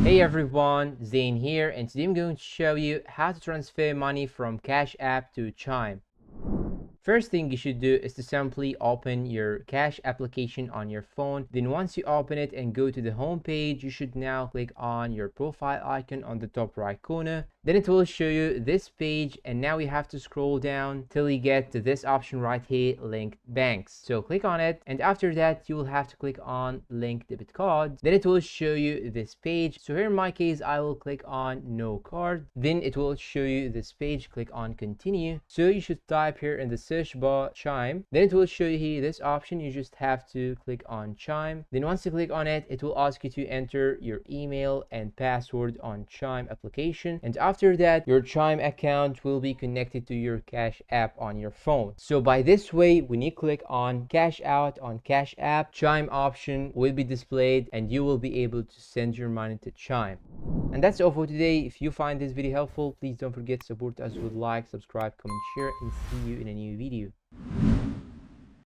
Hey everyone, Zane here, and today I'm going to show you how to transfer money from Cash App to Chime. First thing you should do is to simply open your Cash application on your phone. Then once you open it and go to the home page, you should now click on your profile icon on the top right corner. Then it will show you this page, and now you have to scroll down till you get to this option right here, linked banks. So click on it, and after that you will have to click on link debit card. Then it will show you this page. So here in my case, I will click on no card. Then it will show you this page. Click on continue. So you should type here in the search bar Chime. Then it will show you here this option. You just have to click on Chime. Then once you click on it, it will ask you to enter your email and password on Chime application, and after that your Chime account will be connected to your Cash App on your phone. So by this way, when you click on cash out on Cash App, Chime option will be displayed and you will be able to send your money to Chime. And that's all for today. If you find this video helpful, please don't forget to support us with like, subscribe, comment, share, and see you in a new video.